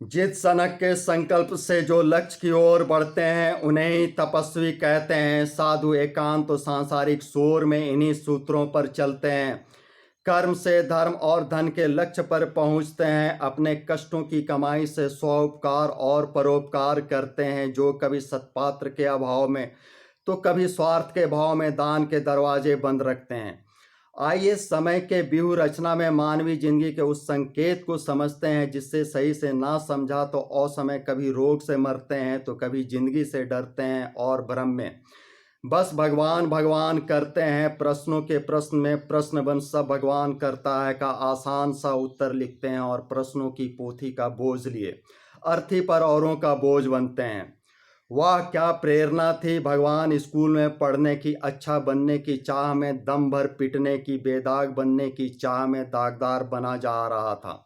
जिस सनक के संकल्प से जो लक्ष्य की ओर बढ़ते हैं उन्हें ही तपस्वी कहते हैं। साधु एकांत तो सांसारिक शोर में इन्हीं सूत्रों पर चलते हैं। कर्म से धर्म और धन के लक्ष्य पर पहुंचते हैं। अपने कष्टों की कमाई से स्वउपकार और परोपकार करते हैं। जो कभी सत्पात्र के अभाव में तो कभी स्वार्थ के भाव में दान के दरवाजे बंद रखते हैं। आइए समय के व्यूह रचना में मानवीय जिंदगी के उस संकेत को समझते हैं जिससे सही से ना समझा तो असमय कभी रोग से मरते हैं तो कभी जिंदगी से डरते हैं और भ्रम में बस भगवान भगवान करते हैं। प्रश्नों के प्रश्न में प्रश्न बन सब भगवान करता है का आसान सा उत्तर लिखते हैं और प्रश्नों की पोथी का बोझ लिए अर्थी पर औरों का बोझ बनते हैं। वाह क्या प्रेरणा थी भगवान स्कूल में पढ़ने की, अच्छा बनने की चाह में दम भर पिटने की, बेदाग बनने की चाह में दागदार बना जा रहा था।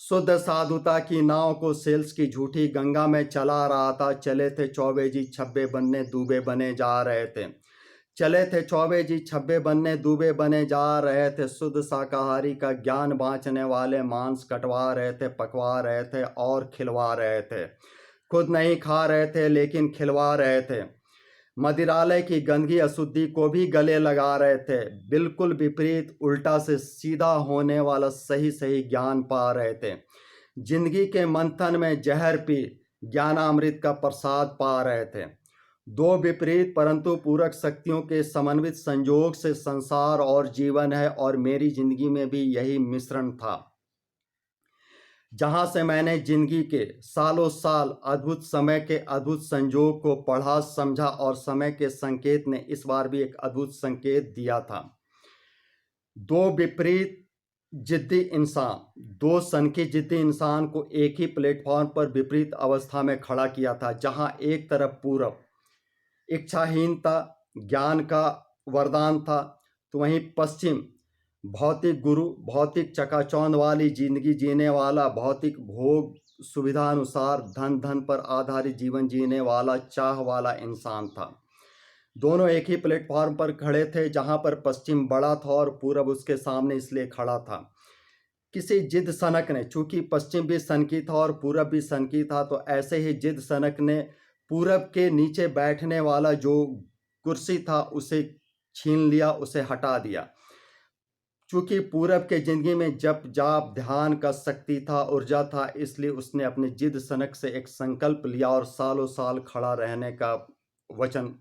शुद्ध साधुता की नाव को सेल्स की झूठी गंगा में चला रहा था। चले थे चौबे जी छब्बे बनने दूबे बने जा रहे थे। चले थे चौबे जी छब्बे बनने दूबे बने जा रहे थे। शुद्ध शाकाहारी का ज्ञान बांचने वाले मांस कटवा रहे थे, पकवा रहे थे और खिलवा रहे थे। खुद नहीं खा रहे थे लेकिन खिलवा रहे थे। मदिरालय की गंदगी अशुद्धि को भी गले लगा रहे थे। बिल्कुल विपरीत उल्टा से सीधा होने वाला सही सही ज्ञान पा रहे थे। जिंदगी के मंथन में जहर पी ज्ञानामृत का प्रसाद पा रहे थे। दो विपरीत परंतु पूरक शक्तियों के समन्वित संयोग से संसार और जीवन है और मेरी जिंदगी में भी यही मिश्रण था। जहां से मैंने जिंदगी के सालों साल अद्भुत समय के अद्भुत संयोग को पढ़ा समझा और समय के संकेत ने इस बार भी एक अद्भुत संकेत दिया था। दो विपरीत जिद्दी इंसान, दो सनकी जिद्दी इंसान को एक ही प्लेटफॉर्म पर विपरीत अवस्था में खड़ा किया था। जहां एक तरफ पूरब इच्छाहीनता ज्ञान का वरदान था तो वहीं पश्चिम भौतिक गुरु, भौतिक चकाचौंध वाली जिंदगी जीने वाला, भौतिक भोग सुविधानुसार धन धन पर आधारित जीवन जीने वाला चाह वाला इंसान था। दोनों एक ही प्लेटफॉर्म पर खड़े थे जहां पर पश्चिम बड़ा था और पूरब उसके सामने इसलिए खड़ा था। किसी जिद सनक ने, चूंकि पश्चिम भी सनकी था और पूरब भी सनकी था, तो ऐसे ही जिद सनक ने पूरब के नीचे बैठने वाला जो कुर्सी था उसे छीन लिया, उसे हटा दिया। चूंकि पूरब के जिंदगी में जप जाप ध्यान का शक्ति था, ऊर्जा था, इसलिए उसने अपने जिद सनक से एक संकल्प लिया और सालों साल खड़ा रहने का वचन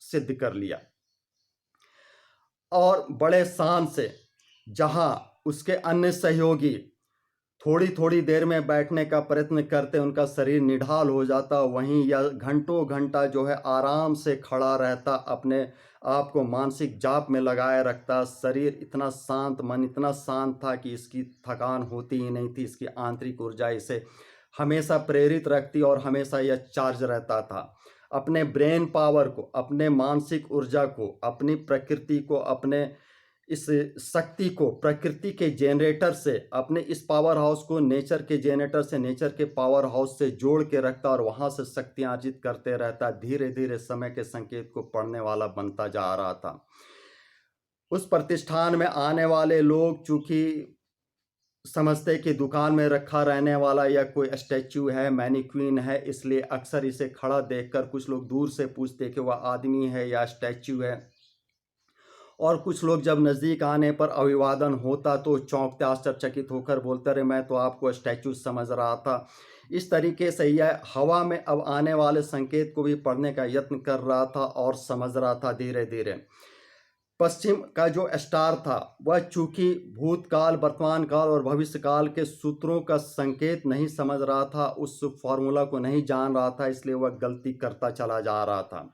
सिद्ध कर लिया। और बड़े शान से जहां उसके अन्य सहयोगी थोड़ी थोड़ी देर में बैठने का प्रयत्न करते उनका शरीर निढाल हो जाता, वहीं यह घंटों घंटा जो है आराम से खड़ा रहता, अपने आप को मानसिक जाप में लगाए रखता। शरीर इतना शांत, मन इतना शांत था कि इसकी थकान होती ही नहीं थी। इसकी आंतरिक ऊर्जा इसे हमेशा प्रेरित रखती और हमेशा यह चार्ज रहता था। अपने ब्रेन पावर को, अपने मानसिक ऊर्जा को, अपनी प्रकृति को, अपने इस शक्ति को प्रकृति के जनरेटर से, अपने इस पावर हाउस को नेचर के जनरेटर से, नेचर के पावर हाउस से जोड़ के रखता और वहां से शक्ति अर्जित करते रहता। धीरे धीरे समय के संकेत को पढ़ने वाला बनता जा रहा था। उस प्रतिष्ठान में आने वाले लोग चूंकि समझते कि दुकान में रखा रहने वाला या कोई स्टैच्यू है, मैनिक्वीन है, इसलिए अक्सर इसे खड़ा देखकर कुछ लोग दूर से पूछते कि वह आदमी है या स्टैच्यू है। और कुछ लोग जब नज़दीक आने पर अभिवादन होता तो चौंकते, आश्चर्यचकित होकर बोलते रहे मैं तो आपको स्टैच्यू समझ रहा था। इस तरीके से यह हवा में अब आने वाले संकेत को भी पढ़ने का यत्न कर रहा था और समझ रहा था धीरे धीरे। पश्चिम का जो स्टार था वह चूंकि भूतकाल, वर्तमान काल और भविष्य काल के सूत्रों का संकेत नहीं समझ रहा था, उस फॉर्मूला को नहीं जान रहा था, इसलिए वह गलती करता चला जा रहा था।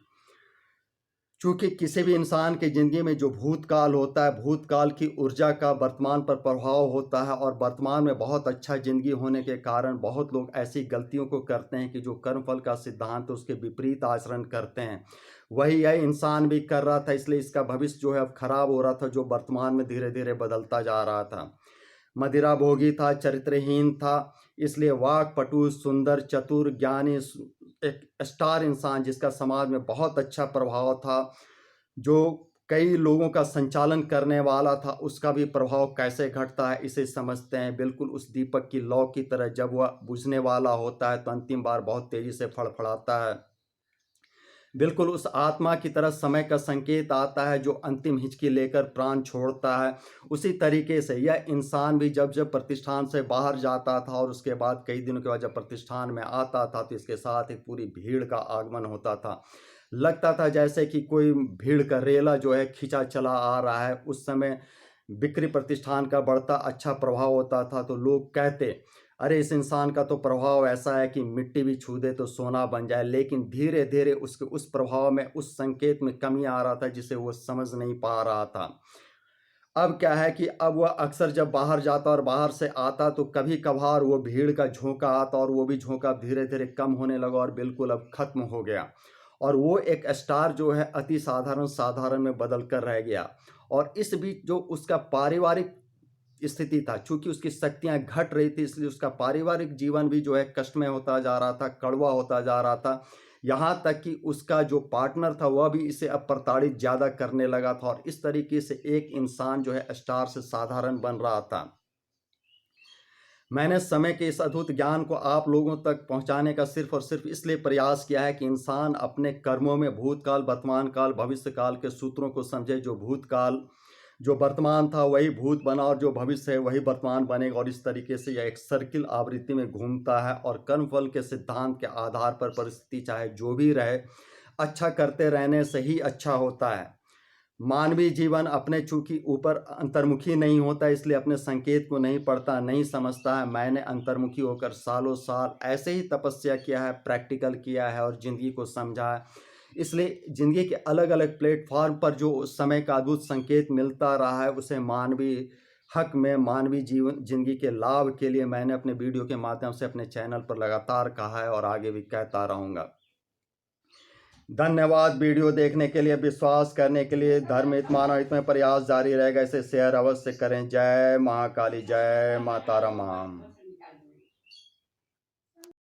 चूंकि किसी भी इंसान की ज़िंदगी में जो भूतकाल होता है, भूतकाल की ऊर्जा का वर्तमान पर प्रभाव होता है और वर्तमान में बहुत अच्छा ज़िंदगी होने के कारण बहुत लोग ऐसी गलतियों को करते हैं कि जो कर्मफल का सिद्धांत है उसके विपरीत आचरण करते हैं। वही यह इंसान भी कर रहा था, इसलिए इसका भविष्य जो है अब खराब हो रहा था, जो वर्तमान में धीरे धीरे बदलता जा रहा था। मदिरा भोगी था, चरित्रहीन था, इसलिए वाक पटु, सुंदर, चतुर, ज्ञानी, एक स्टार इंसान जिसका समाज में बहुत अच्छा प्रभाव था, जो कई लोगों का संचालन करने वाला था, उसका भी प्रभाव कैसे घटता है इसे समझते हैं। बिल्कुल उस दीपक की लौ की तरह जब वह बुझने वाला होता है तो अंतिम बार बहुत तेजी से फड़फड़ाता है। बिल्कुल उस आत्मा की तरह समय का संकेत आता है जो अंतिम हिचकी लेकर प्राण छोड़ता है। उसी तरीके से यह इंसान भी जब जब प्रतिष्ठान से बाहर जाता था और उसके बाद कई दिनों के बाद जब प्रतिष्ठान में आता था तो इसके साथ एक पूरी भीड़ का आगमन होता था। लगता था जैसे कि कोई भीड़ का रेला जो है खिंचा चला आ रहा है। उस समय बिक्री प्रतिष्ठान का बढ़ता अच्छा प्रभाव होता था तो लोग कहते, अरे इस इंसान का तो प्रभाव ऐसा है कि मिट्टी भी छू दे तो सोना बन जाए। लेकिन धीरे धीरे उसके उस प्रभाव में, उस संकेत में कमी आ रहा था जिसे वो समझ नहीं पा रहा था। अब क्या है कि अब वह अक्सर जब बाहर जाता और बाहर से आता तो कभी कभार वो भीड़ का झोंका आता और वो भी झोंका धीरे धीरे कम होने लगा और बिल्कुल अब खत्म हो गया। और वो एक स्टार जो है अति साधारण साधारण में बदल कर रह गया। और इस बीच जो उसका पारिवारिक स्थिति था, चूंकि उसकी शक्तियां घट रही थी इसलिए उसका पारिवारिक जीवन भी जो है कष्टमय होता जा रहा था, कड़वा होता जा रहा था। यहाँ तक कि उसका जो पार्टनर था वह भी इसे अब प्रताड़ित ज़्यादा करने लगा था और इस तरीके से एक इंसान जो है स्टार से साधारण बन रहा था। मैंने समय के इस अद्भुत ज्ञान को आप लोगों तक पहुंचाने का सिर्फ और सिर्फ इसलिए प्रयास किया है कि इंसान अपने कर्मों में भूतकाल, वर्तमान काल, भविष्य काल के सूत्रों को समझे। जो भूतकाल, जो वर्तमान था वही भूत बना और जो भविष्य है वही वर्तमान बनेगा। और इस तरीके से यह एक सर्किल आवृत्ति में घूमता है और कर्मफल के सिद्धांत के आधार पर परिस्थिति चाहे जो भी रहे, अच्छा करते रहने से ही अच्छा होता है। मानवीय जीवन अपने चूंकि ऊपर अंतर्मुखी नहीं होता इसलिए अपने संकेत को नहीं पढ़ता, नहीं समझता है। मैंने अंतर्मुखी होकर सालों साल ऐसे ही तपस्या किया है, प्रैक्टिकल किया है और ज़िंदगी को समझा है। इसलिए ज़िंदगी के अलग अलग प्लेटफॉर्म पर जो उस समय का अद्भुत संकेत मिलता रहा है उसे मानवीय हक में, मानवीय जीवन ज़िंदगी के लाभ के लिए मैंने अपने वीडियो के माध्यम से अपने चैनल पर लगातार कहा है और आगे भी कहता रहूँगा। धन्यवाद वीडियो देखने के लिए, विश्वास करने के लिए। धर्म हित मानव हित में प्रयास जारी रहेगा, इसे शेयर अवश्य करें। जय महाकाली, जय माता राम।